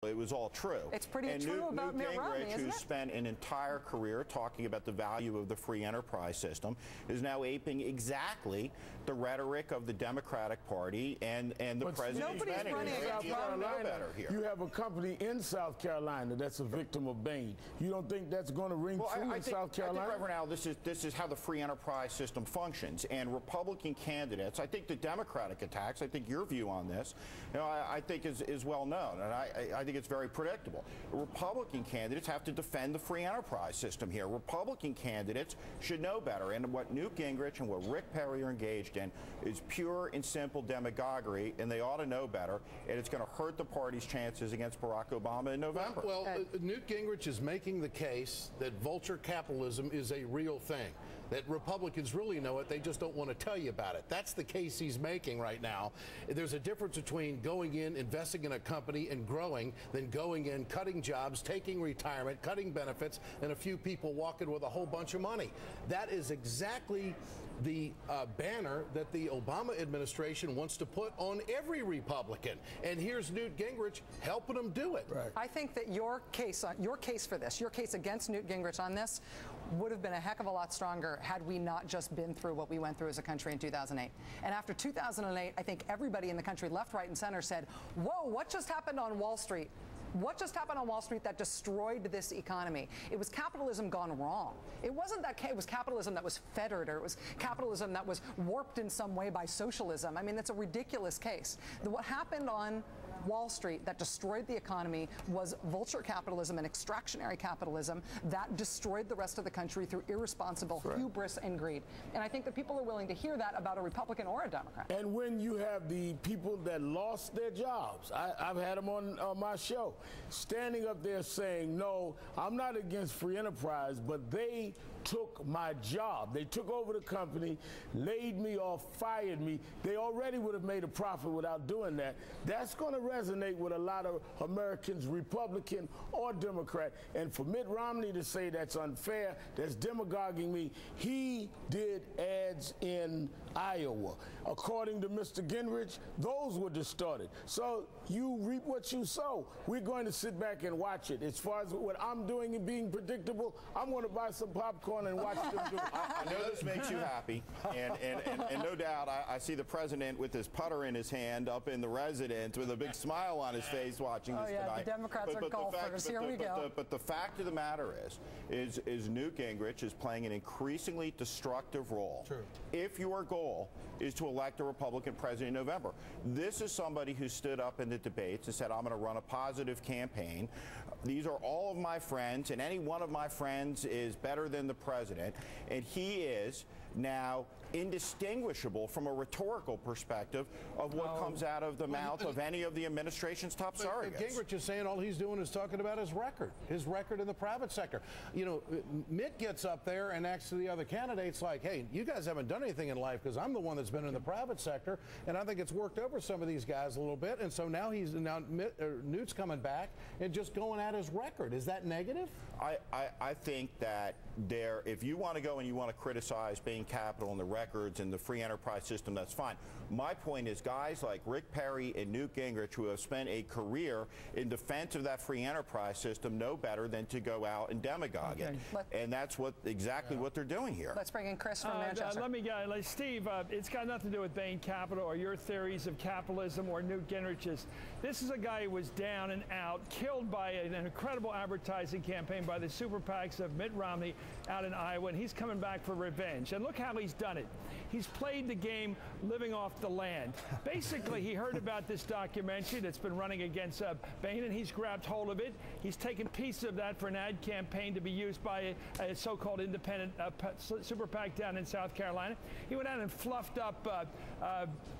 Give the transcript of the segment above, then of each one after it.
It was all true. It's pretty true about Mitt Romney, isn't it? Who spent an entire career talking about the value of the free enterprise system, is now aping exactly the rhetoric of the Democratic Party and the president. Nobody's running South Carolina. You have a company in South Carolina that's a victim of Bain. You don't think that's going to ring true in South Carolina? I think, Reverend Al, this is how the free enterprise system functions. And Republican candidates, I think the Democratic attacks, I think your view on this, I think is well known, and I think it's very predictable. Republican candidates have to defend the free enterprise system here. Republican candidates should know better. And what Newt Gingrich and what Rick Perry are engaged in is pure and simple demagoguery, and they ought to know better. And it's going to hurt the party's chances against Barack Obama in November. Well, Newt Gingrich is making the case that vulture capitalism is a real thing, that Republicans really know it, they just don't want to tell you about it. That's the case he's making right now. There's a difference between going in, investing in a company and growing, than going in, cutting jobs, taking retirement, cutting benefits, and a few people walking with a whole bunch of money. That is exactly the banner that the Obama administration wants to put on every Republican. And here's Newt Gingrich helping them do it. Right. I think that your case for this, your case against Newt Gingrich on this, would have been a heck of a lot stronger had we not just been through what we went through as a country in 2008. And after 2008, I think everybody in the country, left, right, and center, said, whoa, what just happened on Wall Street? What just happened on Wall Street that destroyed this economy? It was capitalism gone wrong. It wasn't that it was capitalism that was fettered, or it was capitalism that was warped in some way by socialism. I mean, that's a ridiculous case. What happened on Wall Street that destroyed the economy was vulture capitalism and extractionary capitalism that destroyed the rest of the country through irresponsible hubris and greed. And I think that people are willing to hear that about a Republican or a Democrat. And when you have the people that lost their jobs, I've had them on my show, standing up there saying, no, I'm not against free enterprise, but they took my job. They took over the company, laid me off, fired me. They already would have made a profit without doing that. That's going to resonate with a lot of Americans, Republican or Democrat. And for Mitt Romney to say that's unfair, that's demagoguing me, he did ads in Iowa. According to Mr. Gingrich, those were distorted. So you reap what you sow. We're going to sit back and watch it. As far as what I'm doing and being predictable, I'm going to buy some popcorn and watch them do it. I know this makes you happy, and no doubt I see the president with his putter in his hand up in the residence with a big smile on his face watching this tonight. The Democrats are golfers. Here we go. But the fact of the matter is Newt Gingrich is playing an increasingly destructive role. True. If your goal is to elect a Republican president in November, this is somebody who stood up in the debates and said, I'm going to run a positive campaign. These are all of my friends, and any one of my friends is better than the president. And he is now indistinguishable from a rhetorical perspective of what comes out of the mouth of any of the administration's top surrogates. Gingrich is saying all he's doing is talking about his record in the private sector. You know, Mitt gets up there and acts to the other candidates like, hey, you guys haven't done anything in life because I'm the one that's been in the private sector, and I think it's worked over some of these guys a little bit. And so now Newt's coming back and just going at his record. Is that negative? I think that if you want to go and you want to criticize Bain Capital and the records and the free enterprise system, that's fine. My point is guys like Rick Perry and Newt Gingrich, who have spent a career in defense of that free enterprise system, know better than to go out and demagogue it. And that's exactly what they're doing here. Let's bring in Chris from Manchester. Let me go. Steve, it's got nothing to do with Bain Capital or your theories of capitalism or Newt Gingrich's. This is a guy who was down and out, killed by an incredible advertising campaign by the super PACs of Mitt Romney out in Iowa, and he's coming back for revenge. And look how he's done it. He's played the game living off the land. Basically, he heard about this documentary that's been running against Bain, and he's grabbed hold of it. He's taken pieces of that for an ad campaign to be used by a so-called independent super PAC down in South Carolina. He went out and fluffed up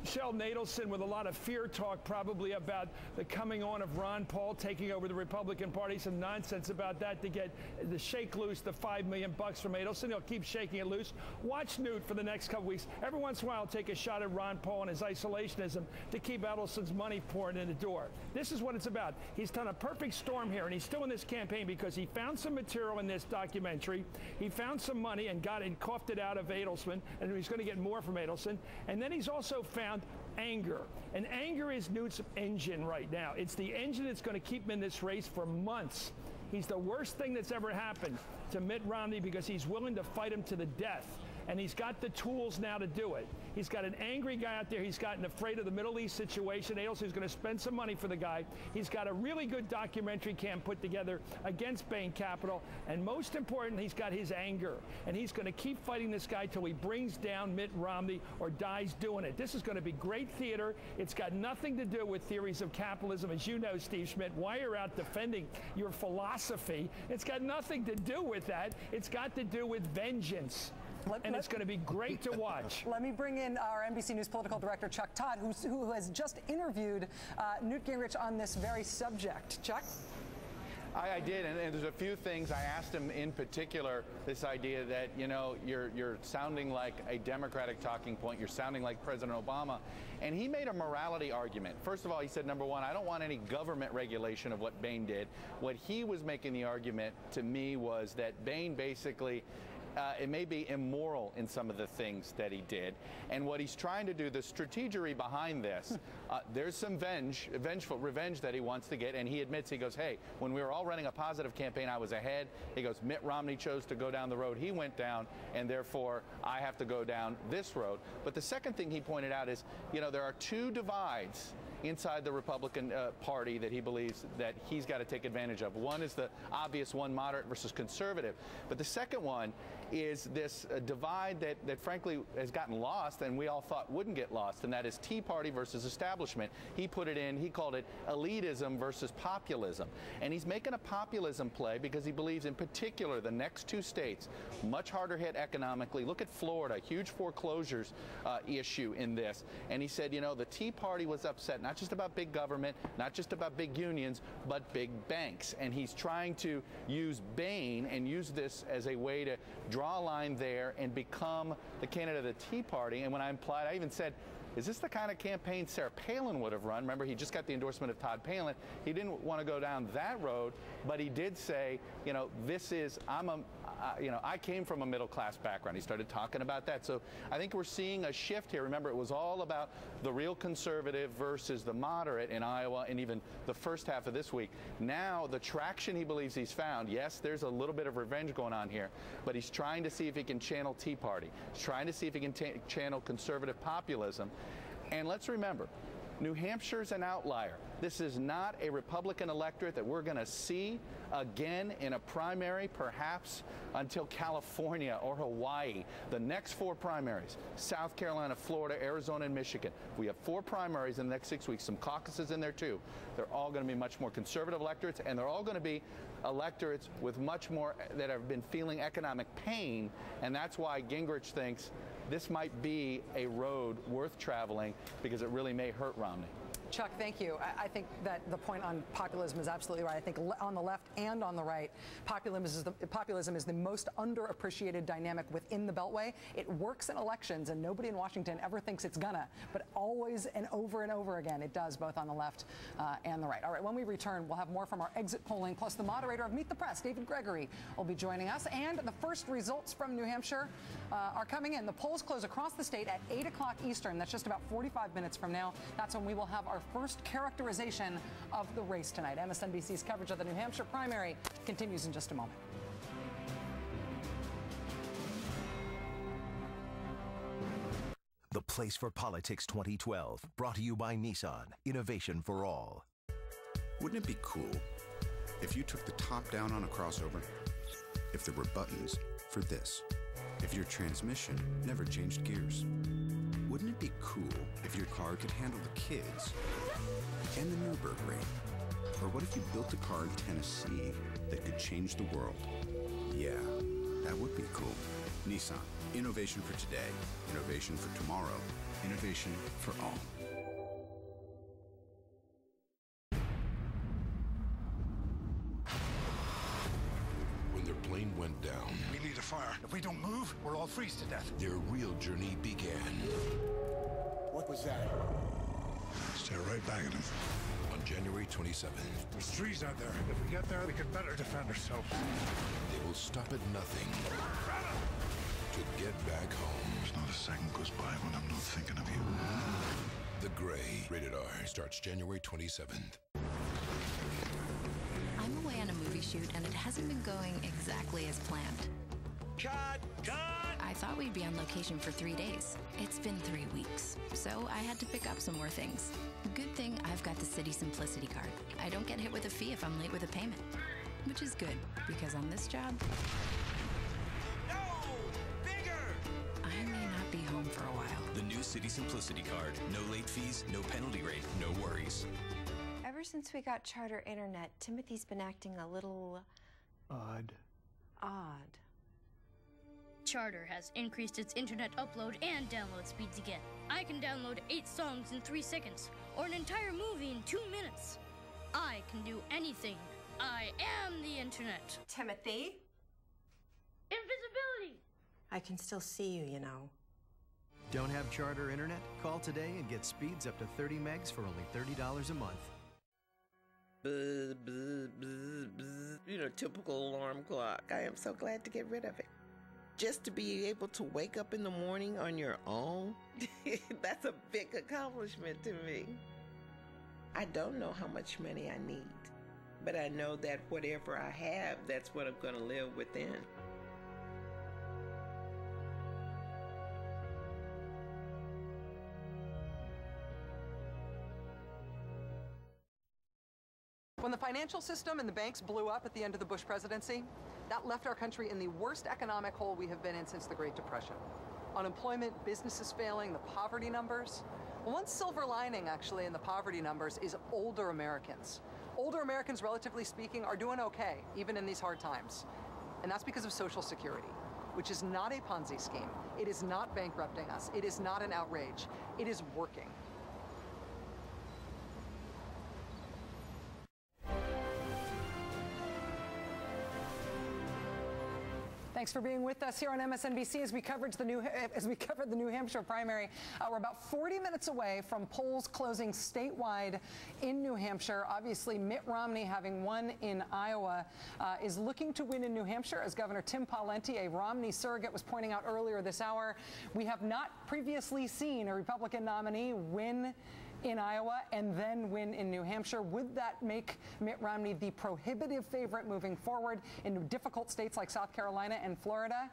Sheldon Adelson with a lot of fear talk, probably about the coming on of Ron Paul taking over the Republican Party. Some nonsense about that to get the shake loose the $5 million from Adelson. He'll keep shaking it loose. Watch Newt for the next couple weeks. Every once in a while, take a shot at Ron Paul and his isolationism to keep Adelson's money pouring in the door. This is what it's about. He's done a perfect storm here, and he's still in this campaign because he found some material in this documentary. He found some money and got it, coughed it out of Adelson, and he's going to get more from Adelson. And then he's also found anger. And anger is Newt's engine right now. It's the engine that's going to keep him in this race for months. He's the worst thing that's ever happened to Mitt Romney because he's willing to fight him to the death. And he's got the tools now to do it. He's got an angry guy out there. He's gotten afraid of the Middle East situation. Also, he's going to spend some money for the guy. He's got a really good documentary camp put together against Bain Capital. And most important, he's got his anger. And he's going to keep fighting this guy till he brings down Mitt Romney or dies doing it. This is going to be great theater. It's got nothing to do with theories of capitalism. As you know, Steve Schmidt, why you're out defending your philosophy, it's got nothing to do with that. It's got to do with vengeance. And it's going to be great to watch. Let me bring in our NBC News political director, Chuck Todd, who has just interviewed Newt Gingrich on this very subject. Chuck? I did, and there's a few things I asked him in particular, this idea that, you know, you're sounding like a Democratic talking point, you're sounding like President Obama, and he made a morality argument. First of all, he said, number one, I don't want any government regulation of what Bain did. What he was making the argument to me was that Bain basically it may be immoral in some of the things that he did. And what he's trying to do, the strategery behind this, there's some revenge that he wants to get. And he admits, he goes, hey, when we were all running a positive campaign, I was ahead. He goes, Mitt Romney chose to go down the road he went down, and therefore I have to go down this road. But the second thing he pointed out is, you know, there are two divides inside the Republican Party that he believes that he's got to take advantage of. One is the obvious one, moderate versus conservative. But the second one is this divide that frankly has gotten lost and we all thought wouldn't get lost, and that is Tea Party versus establishment. He put it in, he called it elitism versus populism. And he's making a populism play because he believes in particular the next two states, much harder hit economically. Look at Florida, huge foreclosures issue in this. And he said, you know, the Tea Party was upset, not just about big government, not just about big unions, but big banks. And he's trying to use Bain and use this as a way to draw a line there and become the candidate of the Tea Party. And when I implied, I even said, is this the kind of campaign Sarah Palin would have run? Remember, he just got the endorsement of Todd Palin. He didn't want to go down that road, but he did say, you know, this is, you know, I came from a middle-class background. He started talking about that. So I think we're seeing a shift here. Remember, it was all about the real conservative versus the moderate in Iowa and even the first half of this week. Now, the traction he believes he's found, yes, there's a little bit of revenge going on here, but he's trying to see if he can channel Tea Party. He's trying to see if he can channel conservative populism. And let's remember, New Hampshire's an outlier. This is not a Republican electorate that we're going to see again in a primary, perhaps until California or Hawaii. The next four primaries, South Carolina, Florida, Arizona, and Michigan. We have four primaries in the next 6 weeks, some caucuses in there too. They're all going to be much more conservative electorates, and they're all going to be electorates with much more that have been feeling economic pain, and that's why Gingrich thinks this might be a road worth traveling because it really may hurt Romney. Chuck, thank you. I think that the point on populism is absolutely right. I think on the left and on the right, populism is the most underappreciated dynamic within the Beltway. It works in elections, and nobody in Washington ever thinks it's gonna, but always and over again, it does, both on the left and the right. All right, when we return, we'll have more from our exit polling, plus the moderator of Meet the Press, David Gregory, will be joining us, and the first results from New Hampshire are coming in. The polls close across the state at 8 o'clock Eastern. That's just about 45 minutes from now. That's when we will have our first characterization of the race tonight. MSNBC's coverage of the New Hampshire primary continues in just a moment. The Place for Politics 2012, brought to you by Nissan. Innovation for all. Wouldn't it be cool if you took the top down on a crossover? If there were buttons for this? If your transmission never changed gears? Wouldn't it be cool if your car could handle the kids and the Nürburgring? Or what if you built a car in Tennessee that could change the world? Yeah, that would be cool. Nissan. Innovation for today. Innovation for tomorrow. Innovation for all. When their plane went down, we need a fire. If we don't move, we'll all freeze to death. Their real journey began. What was that? Stare right back at him. On January 27th. There's trees out there. If we get there, we can better defend ourselves. They will stop at nothing to get back home. There's not a second goes by when I'm not thinking of you. The Gray, rated R, starts January 27th. I'm away on a movie shoot, and it hasn't been going exactly as planned. Cut! I thought we'd be on location for 3 days. It's been 3 weeks, so I had to pick up some more things. Good thing I've got the City Simplicity card. I don't get hit with a fee if I'm late with a payment, which is good, because on this job, I may not be home for a while. The new City Simplicity card. No late fees, no penalty rate, no worries. Ever since we got Charter Internet, Timothy's been acting a little... Odd. Charter has increased its internet upload and download speeds again. I can download 8 songs in 3 seconds, or an entire movie in 2 minutes. I can do anything. I am the internet. Timothy? Invisibility! I can still see you, you know. Don't have Charter Internet? Call today and get speeds up to 30 megs for only $30 a month. Buzz, buzz, buzz, buzz. You know, typical alarm clock. I am so glad to get rid of it. Just to be able to wake up in the morning on your own, that's a big accomplishment to me. I don't know how much money I need, but I know that whatever I have, that's what I'm going to live within. When the financial system and the banks blew up at the end of the Bush presidency, that left our country in the worst economic hole we have been in since the Great Depression. Unemployment, businesses failing, the poverty numbers. Well, one silver lining, actually, in the poverty numbers is older Americans. Older Americans, relatively speaking, are doing okay, even in these hard times. And that's because of Social Security, which is not a Ponzi scheme. It is not bankrupting us. It is not an outrage. It is working. Thanks for being with us here on MSNBC as we covered the New Hampshire primary. We're about 40 minutes away from polls closing statewide in New Hampshire. Obviously, Mitt Romney, having won in Iowa, is looking to win in New Hampshire, as Governor Tim Pawlenty, a Romney surrogate, was pointing out earlier this hour. We have not previously seen a Republican nominee win in Iowa and then win in New Hampshire. Would that make Mitt Romney the prohibitive favorite moving forward in difficult states like South Carolina and Florida?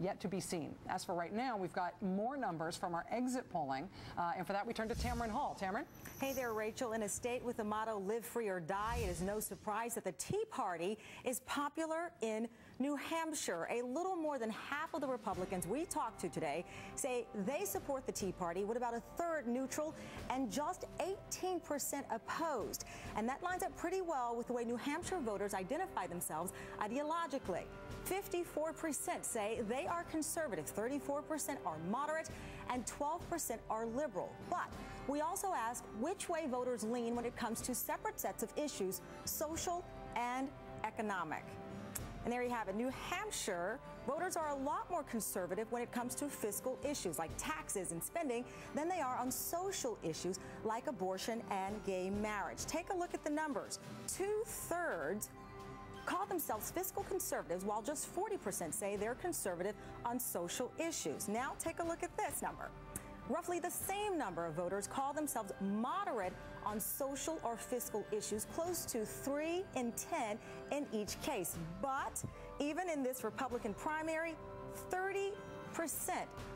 Yet to be seen. As for right now, we've got more numbers from our exit polling. And for that, we turn to Tamron Hall. Tamron? Hey there, Rachel. In a state with the motto, live free or die, it is no surprise that the Tea Party is popular in New Hampshire. A little more than half of the Republicans we talked to today say they support the Tea Party, with about a third neutral and just 18% opposed. And that lines up pretty well with the way New Hampshire voters identify themselves ideologically. 54% say they are conservative, 34% are moderate, and 12% are liberal. But we also ask which way voters lean when it comes to separate sets of issues, social and economic. And there you have it. New Hampshire voters are a lot more conservative when it comes to fiscal issues like taxes and spending than they are on social issues like abortion and gay marriage. Take a look at the numbers. 2/3 call themselves fiscal conservatives, while just 40% say they're conservative on social issues. Now take a look at this number. Roughly the same number of voters call themselves moderate on social or fiscal issues, close to 3 in 10 in each case. But even in this Republican primary, 30%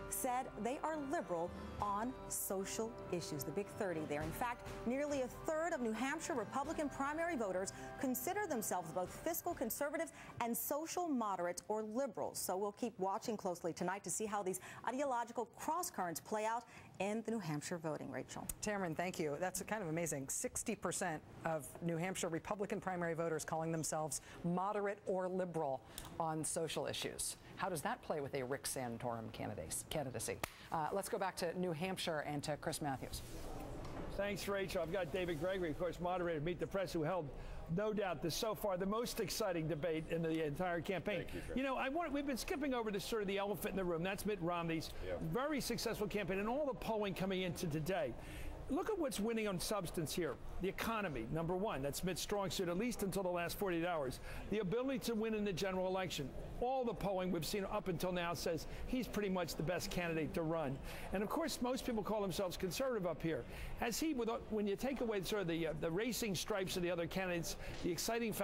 said they are liberal on social issues, the big 30 there. In fact, nearly a third of New Hampshire Republican primary voters consider themselves both fiscal conservatives and social moderates or liberals. So we'll keep watching closely tonight to see how these ideological cross-currents play out in the New Hampshire voting, Rachel. Tamron, thank you. That's kind of amazing. 60% of New Hampshire Republican primary voters calling themselves moderate or liberal on social issues. How does that play with a Rick Santorum candidacy? Let's go back to New Hampshire and to Chris Matthews. Thanks, Rachel. I've got David Gregory, of course, moderator of Meet the Press, who held, no doubt, so far the most exciting debate in the entire campaign. You know, we've been skipping over this sort of the elephant in the room. That's Mitt Romney's very successful campaign and all the polling coming into today. look at what's winning on substance here. The economy, number one. That's Mitt's strong suit, at least until the last 48 hours. The ability to win in the general election. All the polling we've seen up until now says he's pretty much the best candidate to run. And of course, most people call themselves conservative up here. As he, when you take away sort of the racing stripes of the other candidates, the exciting fact